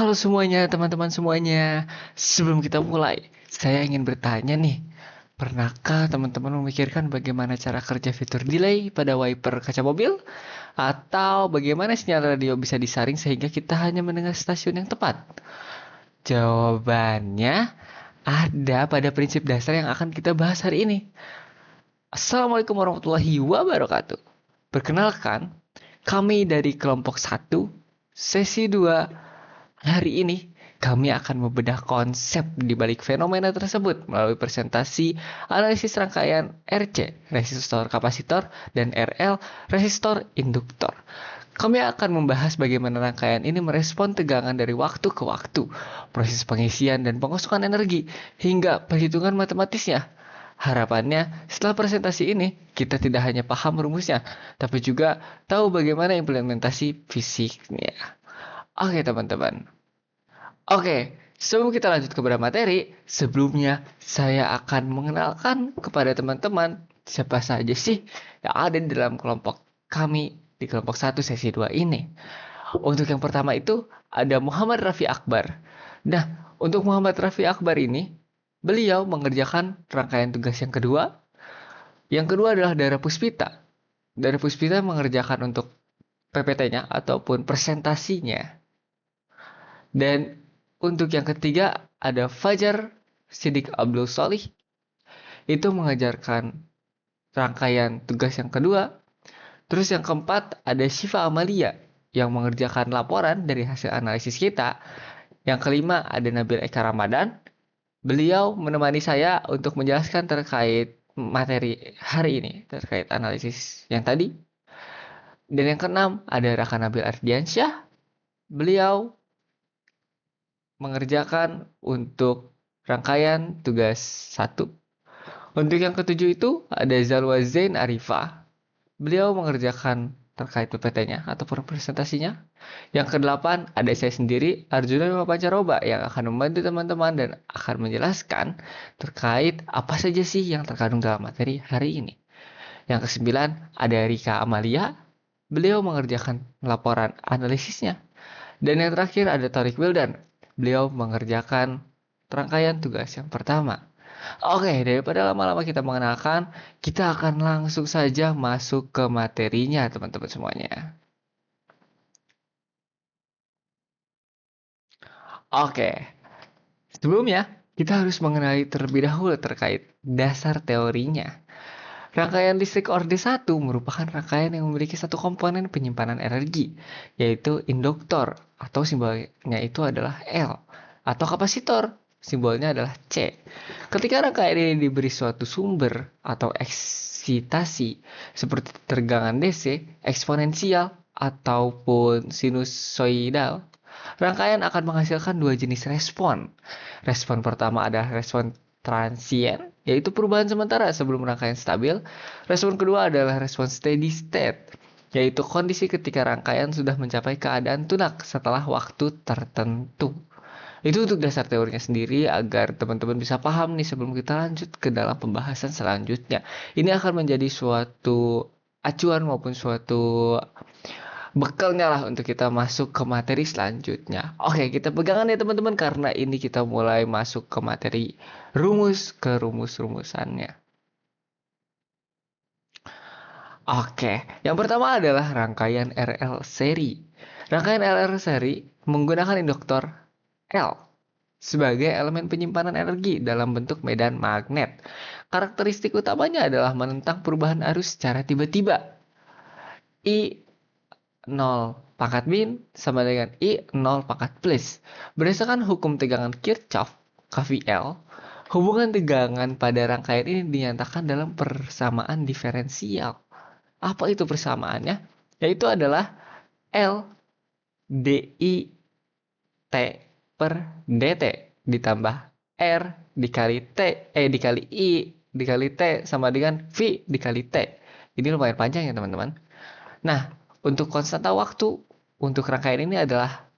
Halo semuanya, teman-teman semuanya. Sebelum kita mulai, saya ingin bertanya nih. Pernahkah teman-teman memikirkan bagaimana cara kerja fitur delay pada wiper kaca mobil? Atau bagaimana sinyal radio bisa disaring sehingga kita hanya mendengar stasiun yang tepat? Jawabannya ada pada prinsip dasar yang akan kita bahas hari ini. Assalamualaikum warahmatullahi wabarakatuh. Perkenalkan, kami dari kelompok 1, sesi 2. Hari ini kami akan membedah konsep di balik fenomena tersebut melalui presentasi analisis rangkaian RC, resistor kapasitor, dan RL, resistor induktor. Kami akan membahas bagaimana rangkaian ini merespon tegangan dari waktu ke waktu, proses pengisian dan pengosongan energi, hingga perhitungan matematisnya. Harapannya, setelah presentasi ini, kita tidak hanya paham rumusnya, tapi juga tahu bagaimana implementasi fisiknya. Oke teman-teman. Oke, sebelum kita lanjut ke materi, sebelumnya saya akan mengenalkan kepada teman-teman siapa saja sih yang ada di dalam kelompok kami di kelompok 1 sesi 2 ini. Untuk yang pertama itu ada Muhammad Raffi Akbar. Nah, untuk Muhammad Raffi Akbar ini, beliau mengerjakan rangkaian tugas yang kedua. Yang kedua adalah Dara Puspita. Dara Puspita mengerjakan untuk PPT-nya ataupun presentasinya. Dan untuk yang ketiga ada Fajar Sidik Abdul Solih. Itu mengajarkan rangkaian tugas yang kedua. Terus yang keempat ada Syifa Amalia yang mengerjakan laporan dari hasil analisis kita. Yang kelima ada Nabil Eka Ramadan. Beliau menemani saya untuk menjelaskan terkait materi hari ini, terkait analisis yang tadi. Dan yang keenam ada Raka Nabil Ardiansyah. Beliau mengerjakan untuk rangkaian tugas 1. Untuk yang ketujuh itu ada Zalwa Zain Arifah. Beliau mengerjakan terkait PPT-nya ataupun presentasinya. Yang kedelapan ada saya sendiri, Arjuna Bima Pancaroba, yang akan membantu teman-teman dan akan menjelaskan terkait apa saja sih yang terkandung dalam materi hari ini. Yang kesembilan ada Rika Amalia. Beliau mengerjakan laporan analisisnya. Dan yang terakhir ada Tariq Wildan. Beliau mengerjakan rangkaian tugas yang pertama. Oke, daripada lama-lama kita mengenalkan, kita akan langsung saja masuk ke materinya, teman-teman semuanya. Oke, sebelumnya kita harus mengenali terlebih dahulu terkait dasar teorinya. Rangkaian listrik orde 1 merupakan rangkaian yang memiliki satu komponen penyimpanan energi, yaitu induktor, atau simbolnya itu adalah L, atau kapasitor, simbolnya adalah C. Ketika rangkaian ini diberi suatu sumber atau eksitasi, seperti tegangan DC, eksponensial, ataupun sinusoidal, rangkaian akan menghasilkan dua jenis respon. Respon pertama adalah respon transient, yaitu perubahan sementara sebelum rangkaian stabil. Respon kedua adalah respon steady state, yaitu kondisi ketika rangkaian sudah mencapai keadaan tunak setelah waktu tertentu. Itu untuk dasar teorinya sendiri agar teman-teman bisa paham nih sebelum kita lanjut ke dalam pembahasan selanjutnya. Ini akan menjadi suatu acuan maupun suatu bekalnya lah untuk kita masuk ke materi selanjutnya. Oke, kita pegangan ya teman-teman karena ini kita mulai masuk ke materi ke rumus-rumusannya. Oke, yang pertama adalah rangkaian RL seri. Rangkaian RL seri menggunakan induktor L sebagai elemen penyimpanan energi dalam bentuk medan magnet. Karakteristik utamanya adalah menentang perubahan arus secara tiba-tiba. I 0 pangkat min sama dengan I 0 pangkat plus. Berdasarkan hukum tegangan Kirchhoff, KVL, hubungan tegangan pada rangkaian ini dinyatakan dalam persamaan diferensial. Apa itu persamaannya? Yaitu adalah L DI T per DT ditambah R dikali T dikali I dikali T sama dengan V dikali T. Ini lumayan panjang ya teman-teman. Nah, untuk konstanta waktu untuk rangkaian ini adalah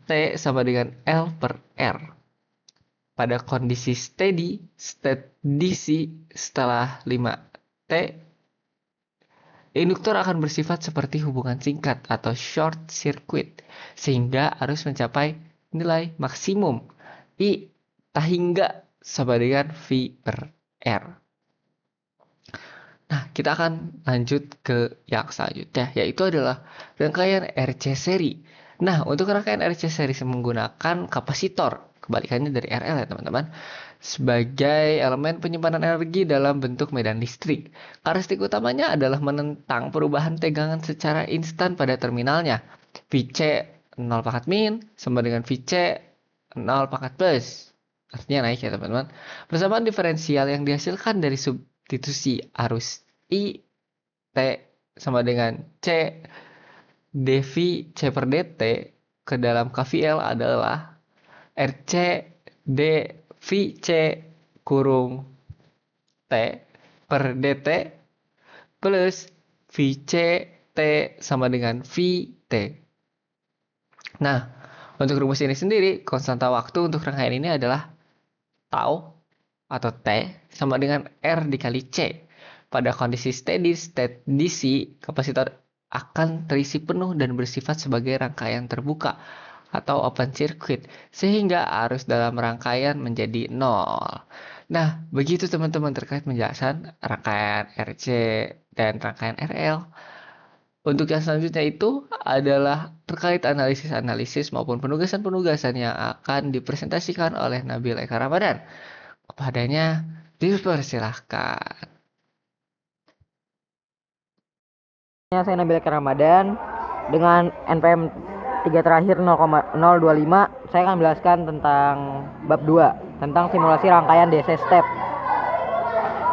T sama dengan L per R. Pada kondisi steady state DC setelah 5T Induktor akan bersifat seperti hubungan singkat atau short circuit, sehingga arus mencapai nilai maksimum I hingga sama dengan V per R. Nah, kita akan lanjut ke yang selanjutnya, yaitu adalah rangkaian RC seri. Nah, untuk rangkaian RC seri menggunakan kapasitor, kebalikannya dari RL ya teman-teman, sebagai elemen penyimpanan energi dalam bentuk medan listrik. Karakteristik utamanya adalah menentang perubahan tegangan secara instan pada terminalnya. VC 0 pangkat min sama dengan VC 0 pangkat plus. Artinya naik ya teman-teman. Persamaan diferensial yang dihasilkan dari substitusi arus I T sama dengan C dV C per dt ke dalam KVL adalah RC dV C kurung T per dt plus VC T sama dengan VT. Nah, untuk rumus ini sendiri, konstanta waktu untuk rangkaian ini adalah tau atau T sama dengan R dikali C. Pada kondisi steady state DC, kapasitor akan terisi penuh dan bersifat sebagai rangkaian terbuka atau open circuit, sehingga arus dalam rangkaian menjadi 0. Nah, begitu teman-teman terkait penjelasan rangkaian RC dan rangkaian RL. Untuk yang selanjutnya itu adalah terkait analisis-analisis maupun penugasan-penugasan yang akan dipresentasikan oleh Nabil Eka Ramadan. Kepadanya dipersilahkan. Saya Nabil Eka Ramadan dengan NPM 3 terakhir 0,025. Saya akan menjelaskan tentang bab 2 tentang simulasi rangkaian DC step.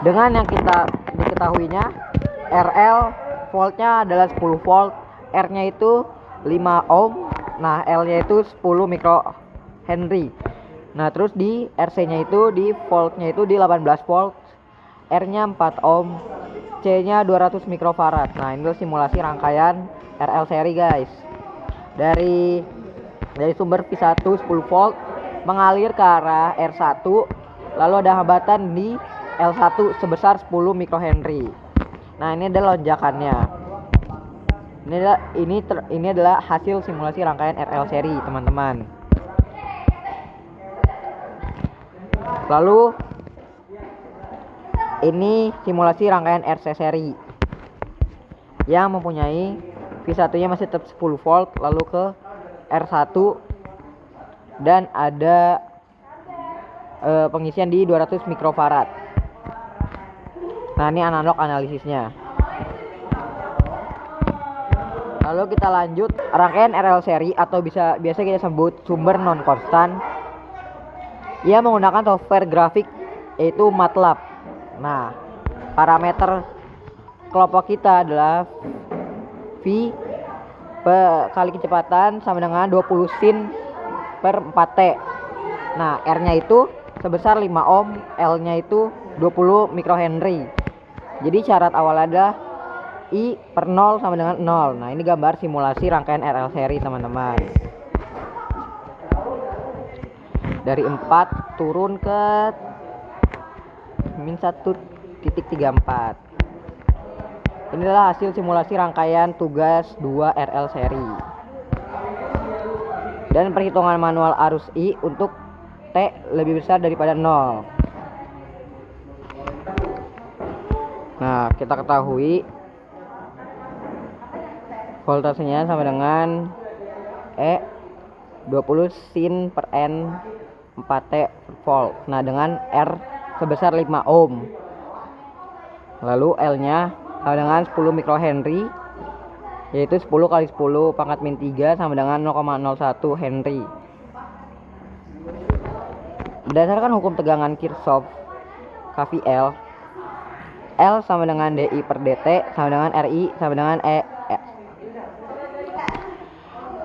Dengan yang kita diketahuinya, RL voltnya adalah 10 volt, R-nya itu 5 ohm, nah L-nya itu 10 microhenry. Nah, terus di RC-nya itu di voltnya itu di 18 volt, R-nya 4 ohm, C-nya 200 mikrofarad. Nah, ini simulasi rangkaian RL seri, guys. Dari sumber V1 10 volt mengalir ke arah R1, lalu ada hambatan di L1 sebesar 10 mikrohenry. Nah, ini adalah lonjakannya. Ini adalah hasil simulasi rangkaian RL seri, teman-teman. Lalu ini simulasi rangkaian RC seri yang mempunyai V1-nya masih tetap 10 volt, lalu ke R1 dan ada pengisian di 200 mikrofarad. Nah, ini analog analisisnya. Lalu kita lanjut rangkaian RL seri atau biasa kita sebut sumber non konstan. Ia menggunakan software grafik yaitu MATLAB. Nah, parameter kelompok kita adalah V kali kecepatan sama dengan 20 sin per 4T. Nah, R-nya itu sebesar 5 ohm, L-nya itu 20 mikrohenry. Jadi syarat awal ada I per 0 sama dengan 0. Nah, ini gambar simulasi rangkaian RL seri, teman-teman. Dari 4 turun ke min 1.34. Inilah hasil simulasi rangkaian tugas 2 RL seri. Dan perhitungan manual arus I untuk T lebih besar daripada 0. Nah, kita ketahui voltasenya sama dengan E 20 sin per N 4T per volt. Nah, dengan R sebesar 5 ohm. Lalu L-nya sama dengan 10 mikrohenry, yaitu 10 kali 10 pangkat min 3 sama dengan 0,01 Henry. Berdasarkan hukum tegangan Kirchhoff KVL, L sama dengan DI per DT sama dengan RI sama dengan E.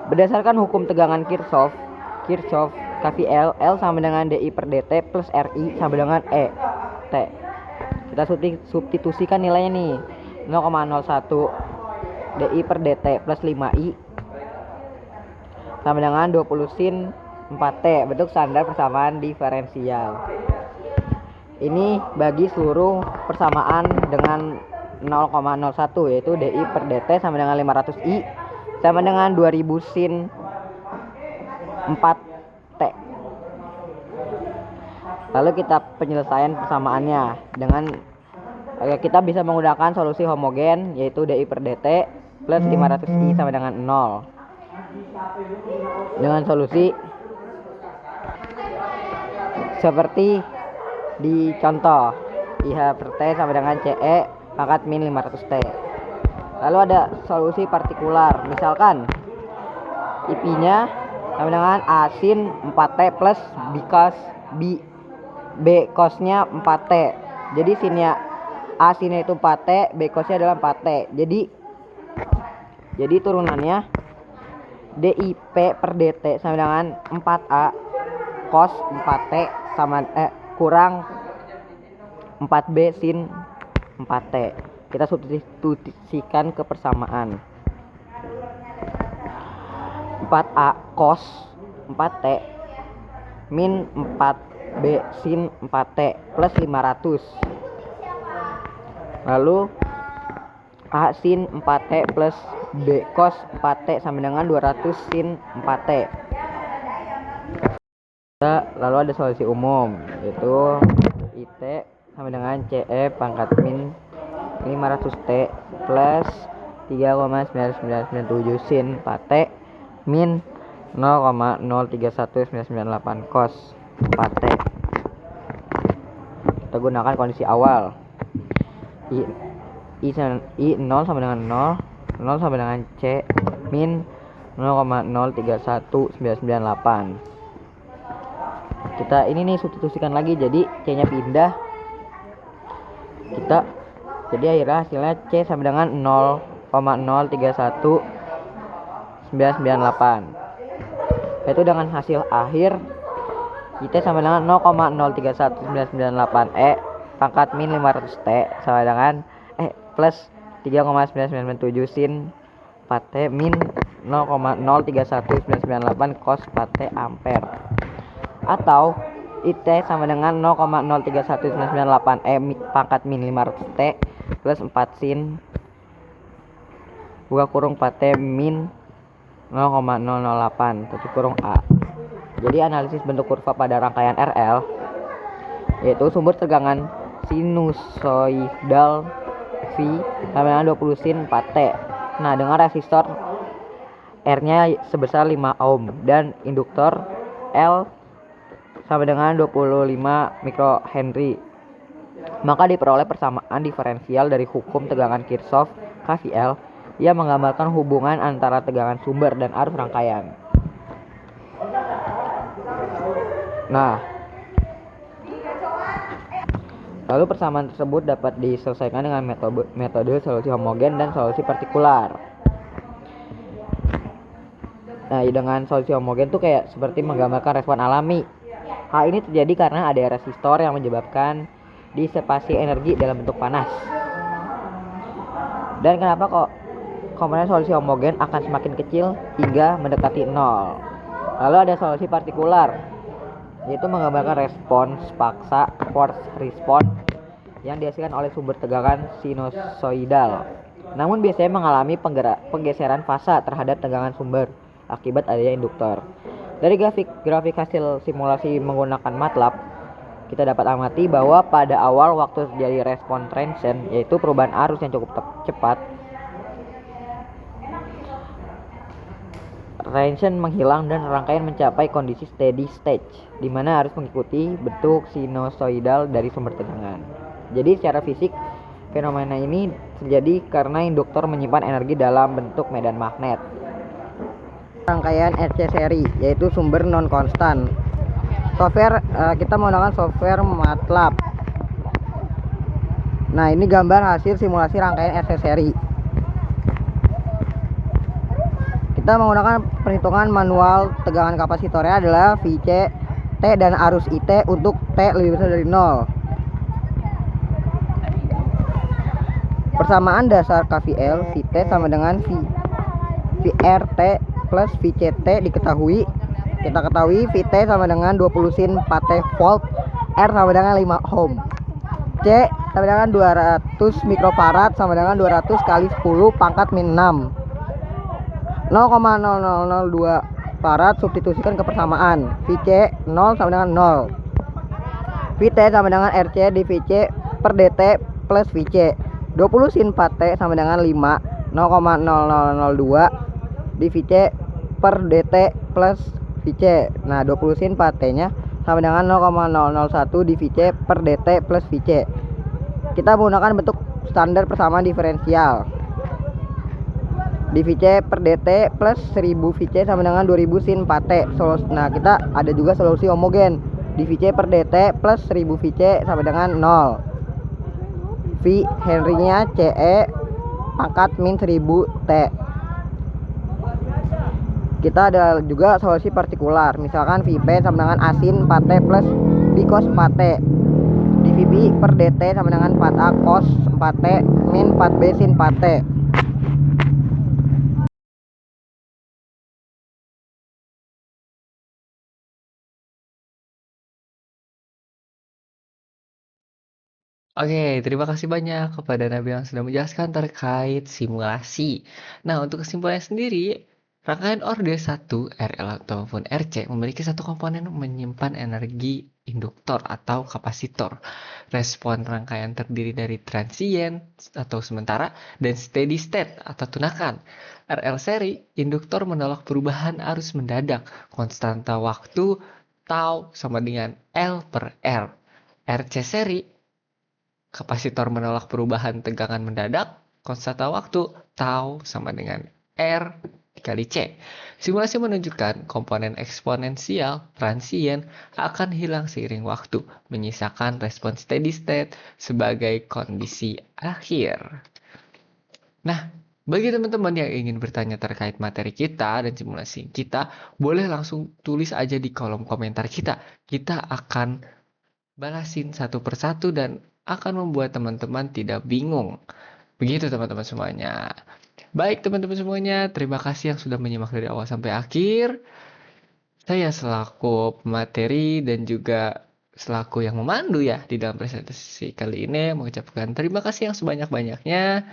Berdasarkan hukum tegangan Kirchhoff KVL, L sama dengan DI per DT plus RI sama dengan E T. Kita substitusikan nilainya nih, 0,01 DI per DT plus 5I sama dengan 20 sin 4T, bentuk standar persamaan diferensial. Ini bagi seluruh persamaan dengan 0,01, yaitu DI per DT sama dengan 500I sama dengan 2000 sin 4T. Lalu kita penyelesaian persamaannya dengan kita bisa menggunakan solusi homogen, yaitu DI per DT plus 500I sama dengan 0. Dengan solusi seperti di contoh, IH per T sama dengan CE pangkat min 500T. Lalu ada solusi partikular, misalkan IP-nya sama dengan A sin 4T plus B cos-nya 4T. Jadi sinnya A sinnya itu 4T, B cos-nya adalah 4T. Jadi turunannya DIP per DT sama dengan 4A cos 4T sama kurang 4B sin 4T. Kita substitusikan ke persamaan. 4A cos 4T min 4B sin 4T plus 500. Lalu A sin 4T plus B cos 4T sama dengan 200 sin 4T. Lalu ada solusi umum, yaitu IT sama dengan CE pangkat min 500T plus 3,9997 sin 4T min 0,031998 cos 4T. Kita gunakan kondisi awal. I 0 sama dengan 0 sama dengan C min 0,031998. Kita ini nih substitusikan lagi, jadi C nya pindah, jadi akhirnya hasilnya C sama dengan 0,031998, yaitu dengan hasil akhir IT sama dengan 0,031998 pangkat min 500T sama dengan plus 3,9997 sin 4T min 0,031998 cos 4T ampere, atau IT sama dengan 0,031998 pangkat min 500T plus 4 sin buka kurung 4T min 0,008 tutup kurung A. Jadi analisis bentuk kurva pada rangkaian RL, yaitu sumber tegangan sinusoidal V sama dengan 20 sin 4T. Nah, dengan resistor R-nya sebesar 5 ohm dan induktor L sama dengan 25 mikrohenry, maka diperoleh persamaan diferensial dari hukum tegangan Kirchhoff KVL yang menggambarkan hubungan antara tegangan sumber dan arus rangkaian. Nah, lalu persamaan tersebut dapat diselesaikan dengan metode solusi homogen dan solusi partikular. Nah, dengan solusi homogen tuh kayak seperti menggambarkan respon alami. Hal ini terjadi karena ada resistor yang menyebabkan disipasi energi dalam bentuk panas. Dan kenapa kok komponen solusi homogen akan semakin kecil hingga mendekati 0. Lalu ada solusi partikular, yaitu menggambarkan respons paksa force response yang dihasilkan oleh sumber tegangan sinusoidal, namun biasanya mengalami penggeseran fasa terhadap tegangan sumber akibat adanya induktor. Dari grafik hasil simulasi menggunakan MATLAB, kita dapat amati bahwa pada awal waktu terjadi respon transient, yaitu perubahan arus yang cukup cepat, transient menghilang dan rangkaian mencapai kondisi steady state, di mana harus mengikuti bentuk sinusoidal dari sumber tegangan. Jadi secara fisik, fenomena ini terjadi karena induktor menyimpan energi dalam bentuk medan magnet. Rangkaian RC seri, yaitu sumber non konstan. Software kita menggunakan software MATLAB. Nah, ini gambar hasil simulasi rangkaian RC seri. Kita menggunakan perhitungan manual. Tegangan kapasitornya adalah VC T dan arus IT untuk T lebih besar dari 0. Persamaan dasar KVL VT sama dengan VRT plus VCT diketahui. Kita ketahui VT sama dengan 20 sin 4T volt, R sama dengan 5 ohm. C sama dengan 200 mikrofarad sama dengan 200 kali 10 pangkat min 6. 0,0002 farad substitusikan ke persamaan. Vc 0 sama dengan 0. Vt sama dengan Rc di Vc per dt plus Vc. 20 sin 4t sama dengan 5. 0,0002 di Vc per dt plus Vc. Nah, 20 sin 4t nya sama dengan 0,001 di Vc per dt plus Vc. Kita menggunakan bentuk standar persamaan diferensial. Di Vc per dt plus 1000 Vc sama dengan 2000 sin 4t. Nah, kita ada juga solusi homogen. Di Vc per dt plus 1000 Vc sama dengan 0. V Henry-nya Ce pangkat min 1000 T. Kita ada juga solusi partikular. Misalkan Vp sama dengan asin 4T plus B cos 4T. Di Vp per dt sama dengan 4A cos 4T min 4B sin 4T. Oke, terima kasih banyak kepada Nabil yang sudah menjelaskan terkait simulasi. Nah, untuk kesimpulannya sendiri, rangkaian orde 1, RL ataupun RC memiliki satu komponen menyimpan energi induktor atau kapasitor. Respon rangkaian terdiri dari transient atau sementara dan steady state atau tunakan. RL seri, induktor menolak perubahan arus mendadak. Konstanta waktu tau sama dengan L per R. RC seri, kapasitor menolak perubahan tegangan mendadak, konstanta waktu tau sama dengan R dikali C. Simulasi menunjukkan komponen eksponensial transient akan hilang seiring waktu, menyisakan respon steady state sebagai kondisi akhir. Nah, bagi teman-teman yang ingin bertanya terkait materi kita dan simulasi kita, boleh langsung tulis aja di kolom komentar kita. Kita akan balasin satu persatu dan akan membuat teman-teman tidak bingung. Begitu teman-teman semuanya. Baik teman-teman semuanya, terima kasih yang sudah menyimak dari awal sampai akhir. Saya selaku pemateri dan juga selaku yang memandu ya di dalam presentasi kali ini mengucapkan terima kasih yang sebanyak-banyaknya.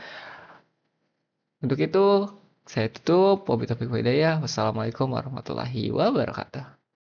Untuk itu, saya tutup. Wabillahi taufiq wal hidayah. Wassalamualaikum warahmatullahi wabarakatuh.